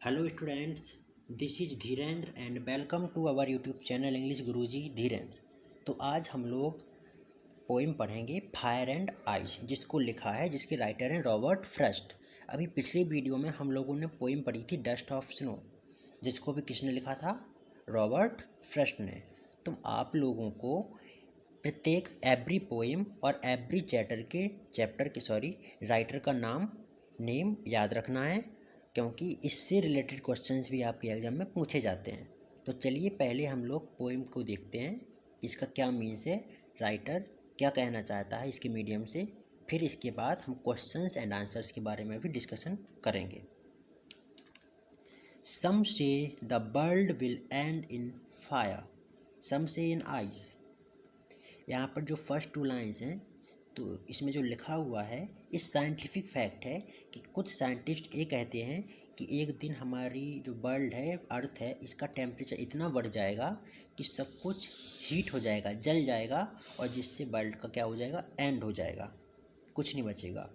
Hello students, this is Dhirendra and welcome to our YouTube channel English Guruji Dhirendra. तो आज हम लोग पोइम पढ़ेंगे फायर एंड आइस, जिसको लिखा है, जिसके राइटर हैं रॉबर्ट फ्रॉस्ट। अभी पिछली वीडियो में हम लोगों ने पोइम पढ़ी थी डस्ट ऑफ स्नो, जिसको भी किसने लिखा था? रॉबर्ट फ्रॉस्ट ने। तो आप लोगों को प्रत्येक एवरी पोइम और एवरी चैप्टर के राइटर का नेम याद रखना है, क्योंकि इससे रिलेटेड क्वेश्चंस भी आपके एग्जाम में पूछे जाते हैं। तो चलिए पहले हम लोग पोइम को देखते हैं, इसका क्या मीन्स है, राइटर क्या कहना चाहता है इसके मीडियम से। फिर इसके बाद हम क्वेश्चंस एंड आंसर्स के बारे में भी डिस्कशन करेंगे। Some say the world will end in fire, some say in ice. यहाँ पर जो फर्स्ट टू लाइन्स हैं, तो इसमें जो लिखा हुआ है इस साइंटिफिक फैक्ट है कि कुछ साइंटिस्ट ये कहते हैं कि एक दिन हमारी जो वर्ल्ड है, अर्थ है, इसका टेम्परेचर इतना बढ़ जाएगा कि सब कुछ हीट हो जाएगा, जल जाएगा, और जिससे वर्ल्ड का क्या हो जाएगा, एंड हो जाएगा, कुछ नहीं बचेगा।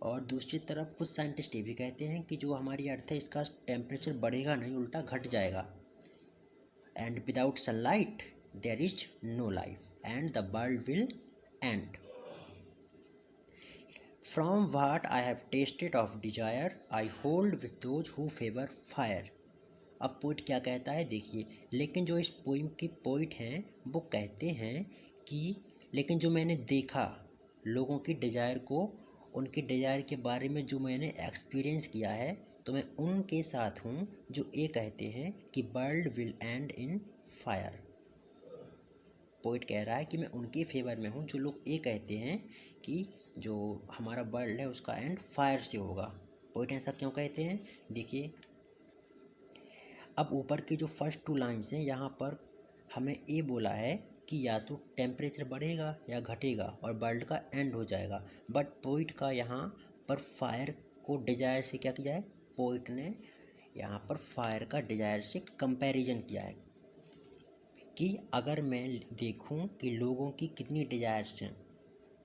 और दूसरी तरफ कुछ साइंटिस्ट ये भी कहते हैं कि जो हमारी अर्थ है, इसका टेम्परेचर बढ़ेगा नहीं, उल्टा घट जाएगा। And without sunlight there is no life and the world will end. From what I have tasted of desire, I hold with those who favor fire. अब पोइट क्या कहता है देखिए, लेकिन जो इस पोइम के पोइट हैं वो कहते हैं कि लेकिन जो मैंने देखा लोगों की डिज़ायर को, उनके डिज़ायर के बारे में जो मैंने एक्सपीरियंस किया है, तो मैं उनके साथ हूँ जो ये कहते हैं कि world will end in fire. Poet कह रहा है कि मैं उनके फेवर में हूँ जो लोग ये कहते हैं कि जो हमारा वर्ल्ड है उसका एंड फायर से होगा। पोइट ऐसा क्यों कहते हैं देखिए, अब ऊपर की जो फर्स्ट टू लाइन्स हैं, यहाँ पर हमें ये बोला है कि या तो टेम्परेचर बढ़ेगा या घटेगा और वर्ल्ड का एंड हो जाएगा। बट पोइट का यहाँ पर फायर को डिजायर से क्या किया है, पोइट ने यहाँ पर फायर का डिजायर से कंपैरिजन किया है कि अगर मैं देखूं कि लोगों की कितनी डिज़ायर्स हैं,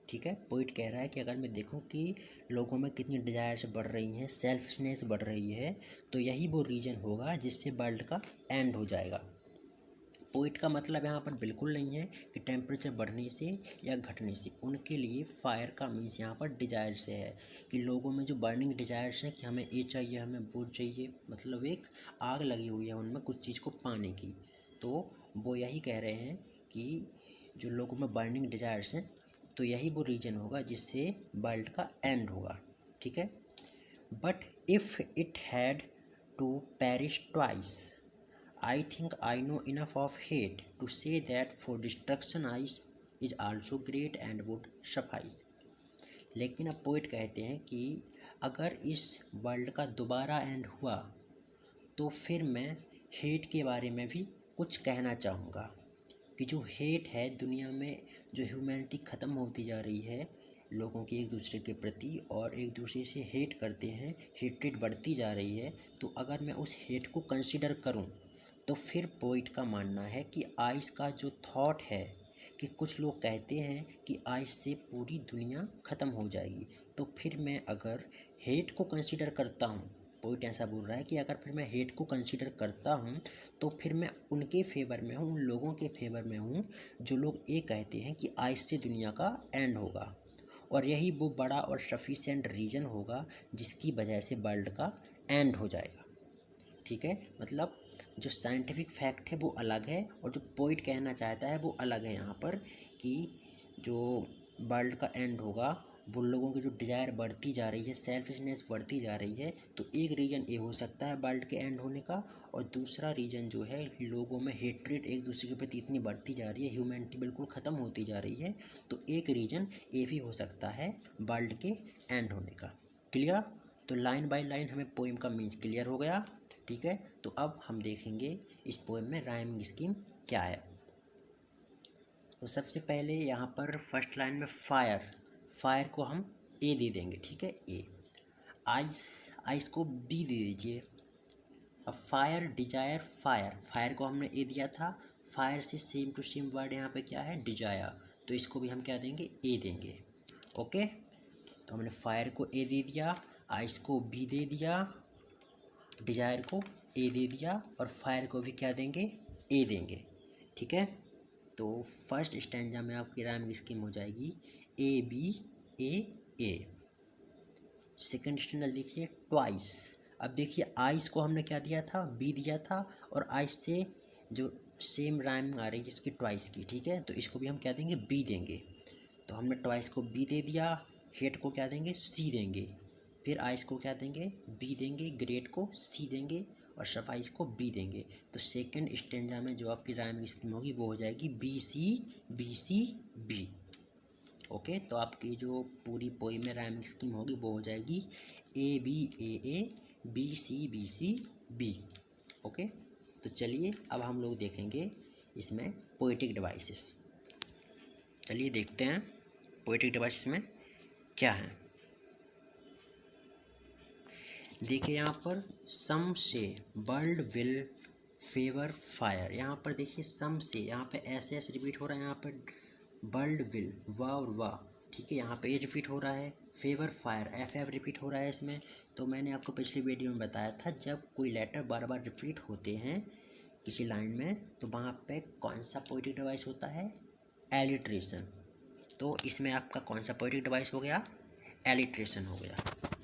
ठीक है, पोइट कह रहा है कि अगर मैं देखूं कि लोगों में कितनी डिज़ायर्स बढ़ रही हैं, सेल्फिशनेस बढ़ रही है, तो यही वो रीज़न होगा जिससे वर्ल्ड का एंड हो जाएगा। पोइट का मतलब यहाँ पर बिल्कुल नहीं है कि टेम्परेचर बढ़ने से या घटने से, उनके लिए फायर का मीन्स यहाँ पर डिज़ायर से है कि लोगों में जो बर्निंग डिज़ायर्स हैं कि हमें ये चाहिए, हमें वो चाहिए, मतलब एक आग लगी हुई है उनमें कुछ चीज़ को पाने की। तो वो यही कह रहे हैं कि जो लोगों में बर्निंग डिज़ायर्स हैं, तो यही वो रीजन होगा जिससे वर्ल्ड का एंड होगा, ठीक है। But if it had to perish twice, I think I know enough of hate to say that for destruction is also great and would suffice. लेकिन अब पोइट कहते हैं कि अगर इस वर्ल्ड का दोबारा एंड हुआ तो फिर मैं हेट के बारे में भी कुछ कहना चाहूँगा कि जो हेट है दुनिया में, जो ह्यूमैनिटी ख़त्म होती जा रही है लोगों की एक दूसरे के प्रति, और एक दूसरे से हेट करते हैं, हेट्रेड बढ़ती जा रही है, तो अगर मैं उस हेट को कंसिडर करूं, तो फिर पोइट का मानना है कि आइस का जो थॉट है कि कुछ लोग कहते हैं कि आइस से पूरी दुनिया ख़त्म हो जाएगी, तो फिर मैं अगर हेट को कंसिडर करता हूँ, पोइट ऐसा बोल रहा है कि अगर फिर मैं हेट को कंसिडर करता हूँ तो फिर मैं उनके फेवर में हूँ, उन लोगों के फेवर में हूँ जो लोग ये कहते हैं कि आइस से दुनिया का एंड होगा, और यही वो बड़ा और सफिशिएंट रीज़न होगा जिसकी वजह से वर्ल्ड का एंड हो जाएगा, ठीक है। मतलब जो साइंटिफिक फैक्ट है वो अलग है, और जो पोइट कहना चाहता है वो अलग है यहाँ पर, कि जो वर्ल्ड का एंड होगा वो लोगों की जो डिज़ायर बढ़ती जा रही है, सेल्फिशनेस बढ़ती जा रही है, तो एक रीज़न ये हो सकता है वर्ल्ड के एंड होने का, और दूसरा रीज़न जो है लोगों में हेट्रेड एक दूसरे के प्रति इतनी बढ़ती जा रही है, ह्यूमैनिटी बिल्कुल ख़त्म होती जा रही है, तो एक रीज़न ये भी हो सकता है वर्ल्ड के एंड होने का। क्लियर? तो लाइन बाय लाइन हमें पोइम का मीन्स क्लियर हो गया, ठीक है। तो अब हम देखेंगे इस पोएम में राइमिंग स्कीम क्या है। तो सबसे पहले यहाँ पर फर्स्ट लाइन में फायर को हम ए दे देंगे, ठीक है, ए। आइस को बी दे दीजिए। अब फायर डिजायर, फायर को हमने ए दिया था, फायर से सेम टू सेम वर्ड यहाँ पे क्या है, डिजायर, तो इसको भी हम क्या देंगे, ए देंगे, ओके। तो हमने फायर को ए दे दिया, आइस को बी दे दिया, डिजायर को ए दे दिया और फायर को भी क्या देंगे, ए देंगे। ठीक है, तो फर्स्ट स्टैंजा में आपकी राइमिंग स्कीम हो जाएगी A B A A. Second stanza देखिए ट्वाइस। अब देखिए आइस को हमने क्या दिया था, बी दिया था, और आइस से जो सेम राइमिंग आ रही है इसकी ट्वाइस की। ठीक है, तो इसको भी हम क्या देंगे, बी देंगे। तो हमने ट्वाइस को बी दे दिया, हेट को क्या देंगे, सी देंगे, फिर आइस को क्या देंगे, बी देंगे, ग्रेट को सी देंगे और सफाइस को बी देंगे। तो सेकंड स्टेंजा में जो आपकी राइमिंग स्कीम होगी वो हो जाएगी बी सी बी। ओके, तो आपकी जो पूरी पोइम में राइमिंग स्कीम होगी वो हो जाएगी A B C B. Okay, तो चलिए अब हम लोग देखेंगे इसमें पोएटिक डिवाइसेस। चलिए देखते हैं पोएटिक डिवाइसेस में क्या है। देखिए यहाँ पर सम से वर्ल्ड विल फेवर फायर। यहाँ पर देखिए सम से, यहाँ पे एस रिपीट हो रहा है, यहाँ पर वर्ल्ड विल वाह और वाह। ठीक है, यहाँ पे ये रिपीट हो रहा है, फेवर फायर एफ रिपीट हो रहा है इसमें। तो मैंने आपको पिछली वीडियो में बताया था जब कोई लेटर बार बार रिपीट होते हैं किसी लाइन में तो वहाँ पे कौन सा पोएटिक डिवाइस होता है, एलिट्रेशन। तो इसमें आपका कौन सा पोएटिक डिवाइस हो गया, एलिट्रेशन हो गया।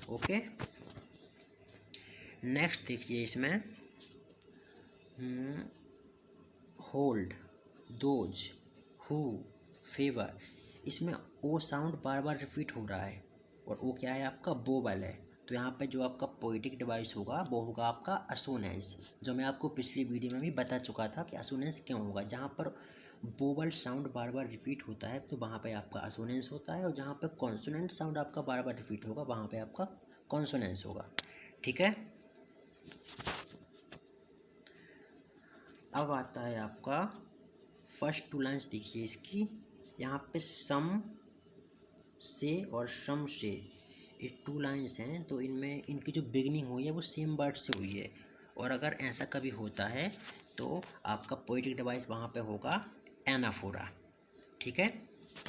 ओके, नेक्स्ट देखिए इसमें होल्ड, दोज, हु, फेवर। इसमें ओ साउंड बार बार रिपीट हो रहा है और वो क्या है आपका, वोवल है। तो यहाँ पे जो आपका पोएटिक डिवाइस होगा वो होगा आपका असोनेंस, जो मैं आपको पिछली वीडियो में भी बता चुका था कि असोनेंस क्यों होगा। जहाँ पर वोवल साउंड बार बार रिपीट होता है तो वहाँ पे आपका असोनेंस होता है, और जहाँ पे कॉन्सोनेंट साउंड आपका बार बार रिपीट होगा वहाँ पे आपका कॉन्सोनेंस होगा। ठीक है, अब आता है आपका फर्स्ट टू लाइन्स। देखिए इसकी, यहाँ पे सम से और शम से ये टू लाइन्स हैं, तो इनमें इनकी जो बिगनिंग हुई है वो सेम वर्ड से हुई है। और अगर ऐसा कभी होता है तो आपका पोएटिक डिवाइस वहाँ पे होगा एनाफोरा। ठीक है,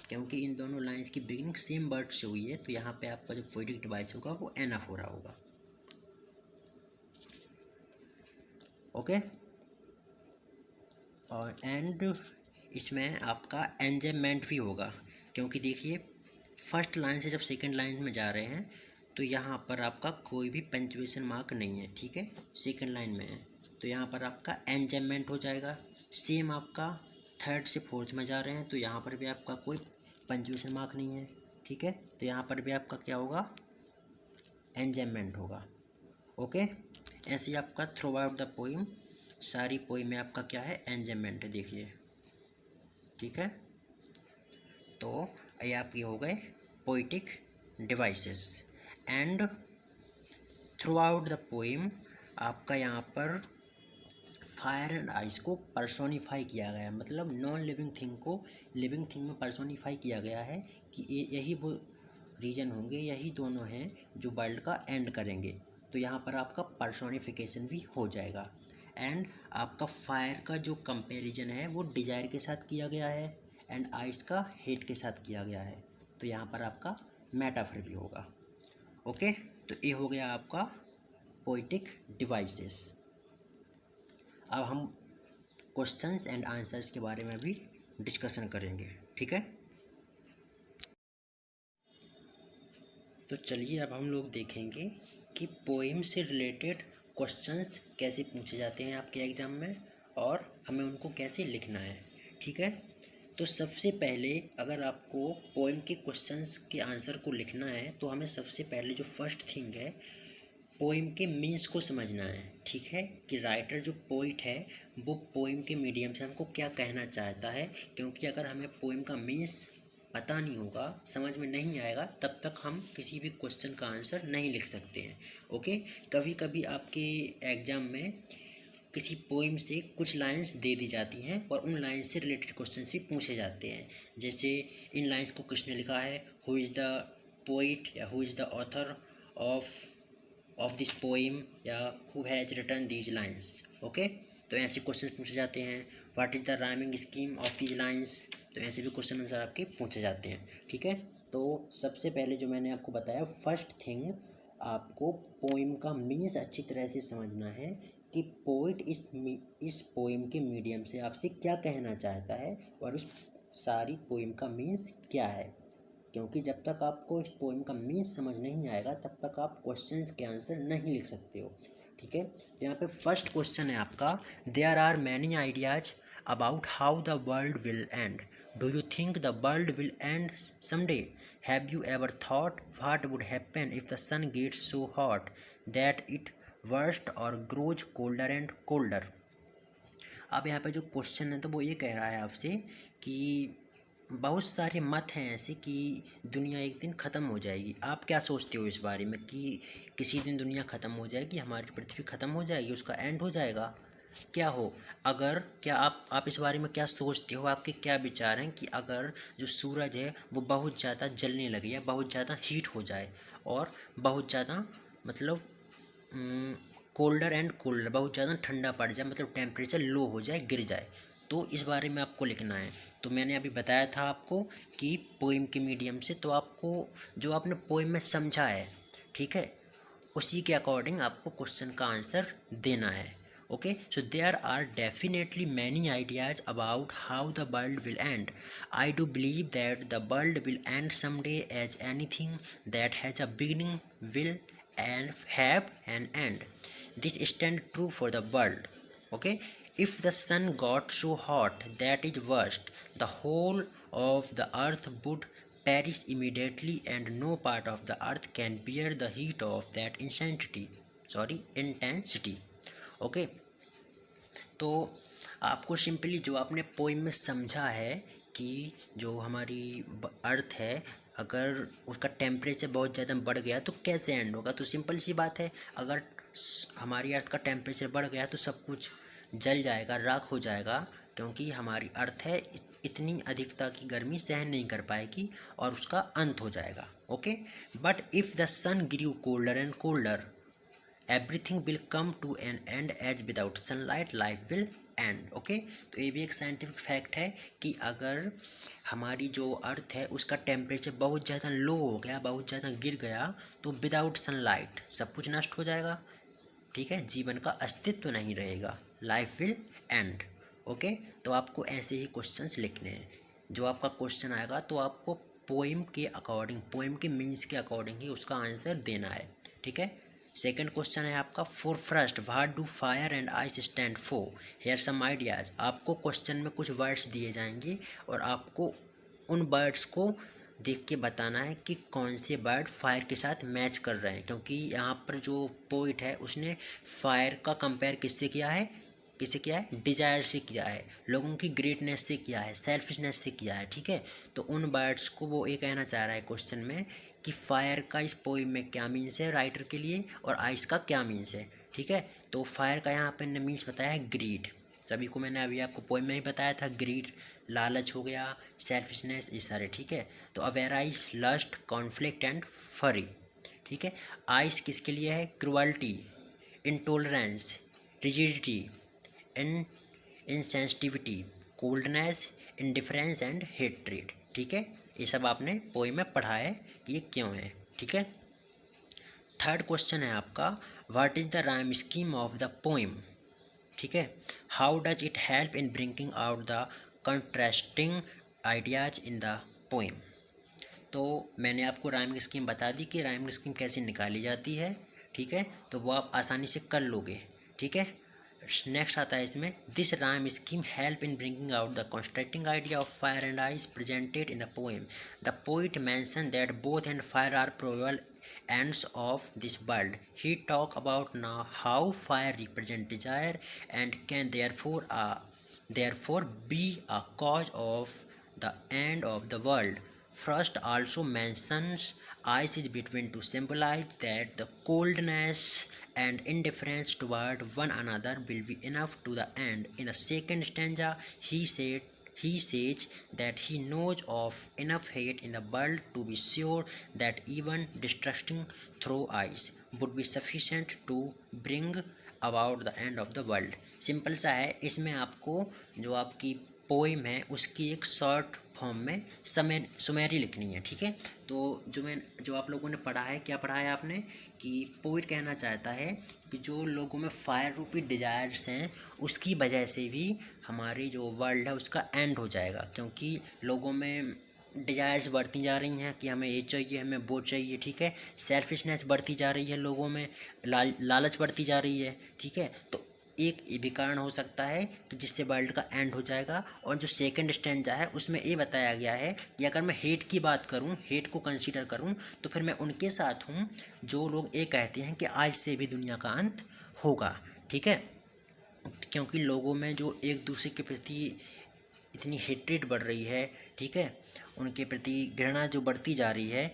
क्योंकि इन दोनों लाइन्स की बिगनिंग सेम वर्ड से हुई है तो यहाँ पे आपका जो पोएटिक डिवाइस होगा वो एनाफोरा होगा। ओके, और एंड इसमें आपका एंजॉयमेंट भी होगा, क्योंकि देखिए फर्स्ट लाइन से जब सेकंड लाइन में जा रहे हैं तो यहाँ पर आपका कोई भी पंक्चुएशन मार्क नहीं है। ठीक है, सेकंड लाइन में है तो यहाँ पर आपका एंजॉयमेंट हो जाएगा। सेम आपका थर्ड से फोर्थ में जा रहे हैं तो यहाँ पर भी आपका कोई पंक्चुएशन मार्क नहीं है। ठीक है, तो यहाँ पर भी आपका क्या होगा, एंजॉयमेंट होगा। ओके, ऐसे ही आपका थ्रू आउट द पोइम, सारी पोइम में आपका क्या है, एंजॉयमेंट है। देखिए, ठीक है, तो ये आपके हो गए poetic devices. And through out the poem आपका यहाँ पर फायर एंड आइस को पर्सोनीफाई किया गया है, मतलब नॉन लिविंग थिंग को लिविंग थिंग में पर्सोनीफाई किया गया है कि यही वो रीजन होंगे, यही दोनों हैं जो वर्ल्ड का एंड करेंगे। तो यहाँ पर आपका पर्सोनिफिकेशन भी हो जाएगा। एंड आपका फायर का जो कंपैरिजन है वो डिजायर के साथ किया गया है एंड आइस का हेट के साथ किया गया है, तो यहाँ पर आपका मेटाफर भी होगा। ओके, तो ये हो गया आपका पोएटिक डिवाइसेस। अब हम क्वेश्चंस एंड आंसर्स के बारे में भी डिस्कशन करेंगे। ठीक है, तो चलिए अब हम लोग देखेंगे कि पोएम से रिलेटेड क्वेश्चंस कैसे पूछे जाते हैं आपके एग्ज़ाम में और हमें उनको कैसे लिखना है। ठीक है, तो सबसे पहले अगर आपको पोएम के क्वेश्चंस के आंसर को लिखना है तो हमें सबसे पहले जो फर्स्ट थिंग है पोएम के मीन्स को समझना है। ठीक है, कि राइटर जो पोइट है वो पोएम के मीडियम से हमको क्या कहना चाहता है, क्योंकि अगर हमें पोएम का मीन्स पता नहीं होगा, समझ में नहीं आएगा, तब तक हम किसी भी क्वेश्चन का आंसर नहीं लिख सकते हैं। ओके, कभी कभी आपके एग्ज़ाम में किसी पोइम से कुछ लाइंस दे दी जाती हैं और उन लाइंस से रिलेटेड क्वेश्चन भी पूछे जाते हैं, जैसे इन लाइंस को किसने लिखा है, हु इज़ द पोइट या who is the author of this poem या who has written these lines. Okay, तो ऐसे क्वेश्चन पूछे जाते हैं। What is the rhyming scheme of these lines, तो ऐसे भी क्वेश्चन आंसर आपके पूछे जाते हैं। ठीक है, तो सबसे पहले जो मैंने आपको बताया फर्स्ट थिंग, आपको पोइम का मीन्स अच्छी तरह से समझना है कि पोइट इस पोइम के मीडियम से आपसे क्या कहना चाहता है और उस सारी पोइम का मीन्स क्या है। क्योंकि जब तक आपको इस पोइम का मीन्स समझ नहीं आएगा तब तक आप क्वेश्चंस के आंसर नहीं लिख सकते हो। ठीक है, तो यहाँ पे फर्स्ट क्वेश्चन है आपका, there are many ideas about how the world will end, do you think the world will end someday? Have you ever thought what would happen if the sun gets so hot that it bursts or grows colder and colder? अब यहाँ पे जो question है तो वो ये कह रहा है आपसे कि बहुत सारे मत हैं ऐसे कि दुनिया एक दिन ख़त्म हो जाएगी। आप क्या सोचते हो इस बारे में कि किसी दिन दुनिया ख़त्म हो जाएगी, हमारी पृथ्वी ख़त्म हो जाएगी, उसका एंड हो जाएगा? क्या हो अगर, क्या आप इस बारे में क्या सोचते हो, आपके क्या विचार हैं कि अगर जो सूरज है वो बहुत ज़्यादा जलने लगे या बहुत ज़्यादा हीट हो जाए और बहुत ज़्यादा मतलब कोल्डर एंड कोल्डर, बहुत ज़्यादा ठंडा पड़ जाए, मतलब टेम्परेचर लो हो जाए, गिर जाए, तो इस बारे में आपको लिखना है। तो मैंने अभी बताया था आपको कि पोइम के मीडियम से, तो आपको जो आपने पोइम में समझा है, ठीक है, उसी के अकॉर्डिंग आपको क्वेश्चन का आंसर देना है। Okay, so there are definitely many ideas about how the world will end. I do believe that the world will end someday, as anything that has a beginning will and have an end. This stand true for the world. Okay, if the sun got so hot that it burst, the whole of the earth would perish immediately, and no part of the earth can bear the heat of that intensity. Okay, तो आपको simply जो आपने poem में समझा है कि जो हमारी अर्थ है, अगर उसका टेम्परेचर बहुत ज़्यादा बढ़ गया तो कैसे एंड होगा, तो सिंपल सी बात है, अगर हमारी अर्थ का टेम्परेचर बढ़ गया तो सब कुछ जल जाएगा, राख हो जाएगा, क्योंकि हमारी अर्थ है इतनी अधिकता की गर्मी सहन नहीं कर पाएगी और उसका अंत हो जाएगा। Okay, but if the sun grew colder and colder, everything will come to an end, as without sunlight life will end. Okay, तो ये भी एक साइंटिफिक फैक्ट है कि अगर हमारी जो अर्थ है उसका टेम्परेचर बहुत ज़्यादा लो हो गया, बहुत ज़्यादा गिर गया, तो विदाउट सनलाइट सब कुछ नष्ट हो जाएगा। ठीक है, जीवन का अस्तित्व नहीं रहेगा, लाइफ विल एंड। ओके, तो आपको ऐसे ही क्वेश्चंस लिखने हैं। जो आपका क्वेश्चन आएगा तो आपको पोइम के अकॉर्डिंग, पोइम के मीन्स के अकॉर्डिंग ही उसका आंसर देना है। ठीक है, सेकंड क्वेश्चन है आपका, for first what do fire and ice stand for, here some ideas. आपको क्वेश्चन में कुछ वर्ड्स दिए जाएंगे और आपको उन वर्ड्स को देख के बताना है कि कौन से वर्ड फायर के साथ मैच कर रहे हैं, क्योंकि यहाँ पर जो पोइट है उसने फायर का कंपेयर किससे किया है, डिजायर से किया है, लोगों की ग्रेटनेस से किया है, सेल्फिशनेस से किया है। ठीक है, तो उन वर्ड्स को वो ये कहना चाह रहा है क्वेश्चन में कि फायर का इस पोइम में क्या मीन्स है राइटर के लिए और आइस का क्या मीन्स है। ठीक है, तो फायर का यहाँ पे मीन्स बताया है ग्रीड, सभी को मैंने अभी आपको पोइम में ही बताया था, ग्रीड लालच हो गया, सेल्फिशनेस, ये सारे। ठीक है, तो अवेराइज, लस्ट, कॉन्फ्लिक्ट एंड फरी। ठीक है, आइस किसके लिए है, cruelty, intolerance, rigidity, insensitivity, coldness, indifference and hatred. ठीक है, ये सब आपने पोइम में पढ़ा है कि ये क्यों है। ठीक है, थर्ड क्वेश्चन है आपका, what is the rhyme scheme of the poem. ठीक है, how does it help in bringing out the contrasting ideas in the poem. तो मैंने आपको राइम स्कीम बता दी कि राइम स्कीम कैसे निकाली जाती है। ठीक है, तो वो आप आसानी से कर लोगे। ठीक है, नेक्स्ट आता है इसमें, this rhyme scheme help in bringing out the constructing idea of fire and ice presented in the poem. The poet mention that both and fire are probable ends of this world. He talk about now how fire represent desire and can therefore be a cause of the end of the world. Frost also mentions ice is between to symbolize that the coldness and indifference toward one another will be enough to the end. In the second stanza, he says that he knows of enough hate in the world to be sure that even destruction through ice would be sufficient to bring about the end of the world. Simple सा है, इसमें आपको जो आपकी poem है उसकी एक short form में सुमेरी लिखनी है, ठीक है। तो जो आप लोगों ने पढ़ा है, क्या पढ़ा है आपने कि पोइट कहना चाहता है कि जो लोगों में फायर रूपी डिजायर्स हैं उसकी वजह से भी हमारी जो वर्ल्ड है उसका एंड हो जाएगा, क्योंकि लोगों में डिजायर्स बढ़ती जा रही हैं कि हमें ये चाहिए, हमें वो चाहिए, ठीक है। सेल्फिशनेस बढ़ती जा रही है लोगों में, लालच बढ़ती जा रही है, ठीक है। तो एक ये भी कारण हो सकता है कि जिससे वर्ल्ड का एंड हो जाएगा। और जो सेकंड स्टैंजा है उसमें ये बताया गया है कि अगर मैं हेट की बात करूं, हेट को कंसीडर करूं, तो फिर मैं उनके साथ हूं जो लोग ये कहते हैं कि आज से भी दुनिया का अंत होगा, ठीक है। क्योंकि लोगों में जो एक दूसरे के प्रति इतनी हेट्रेड बढ़ रही है, ठीक है, उनके प्रति घृणा जो बढ़ती जा रही है,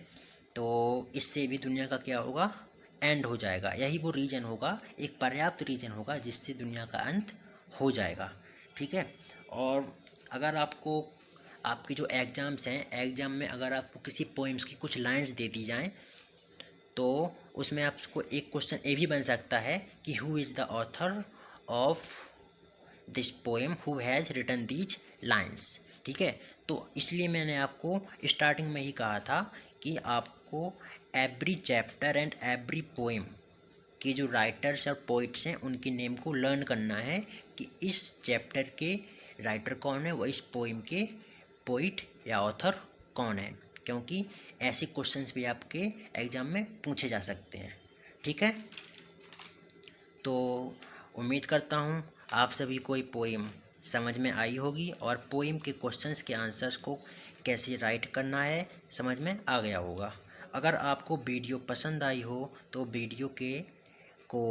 तो इससे भी दुनिया का क्या होगा, एंड हो जाएगा। यही वो रीज़न होगा, एक पर्याप्त रीज़न होगा जिससे दुनिया का अंत हो जाएगा, ठीक है। और अगर आपको आपके जो एग्ज़ाम्स हैं, एग्ज़ाम में अगर आपको किसी पोइम्स की कुछ लाइंस दे दी जाएं तो उसमें आपको एक क्वेश्चन ये भी बन सकता है कि who is the author of this poem who has written these lines, ठीक है। तो इसलिए मैंने आपको स्टार्टिंग में ही कहा था कि आपको every chapter and every poem के जो राइटर्स और पोइट्स हैं उनके नेम को लर्न करना है कि इस चैप्टर के राइटर कौन है, वो इस पोएम के पोइट या ऑथर कौन है, क्योंकि ऐसे क्वेश्चंस भी आपके एग्ज़ाम में पूछे जा सकते हैं, ठीक है। तो उम्मीद करता हूँ आप सभी को ये पोएम समझ में आई होगी और पोएम के क्वेश्चंस के आंसर्स को कैसे राइट करना है समझ में आ गया होगा। अगर आपको वीडियो पसंद आई हो तो वीडियो को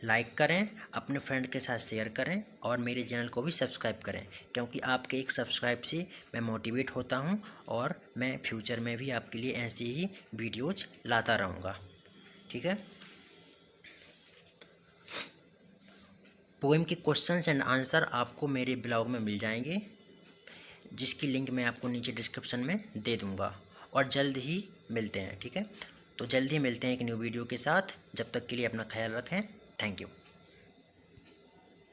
लाइक करें, अपने फ्रेंड के साथ शेयर करें और मेरे चैनल को भी सब्सक्राइब करें, क्योंकि आपके एक सब्सक्राइब से मैं मोटिवेट होता हूं और मैं फ्यूचर में भी आपके लिए ऐसी ही वीडियोज लाता रहूँगा, ठीक है। पोएम के क्वेश्चंस एंड आंसर आपको मेरे ब्लॉग में मिल जाएंगे, जिसकी लिंक मैं आपको नीचे डिस्क्रिप्शन में दे दूंगा। और जल्द ही मिलते हैं, ठीक है। तो जल्द ही मिलते हैं एक न्यू वीडियो के साथ। जब तक के लिए अपना ख्याल रखें। Thank you.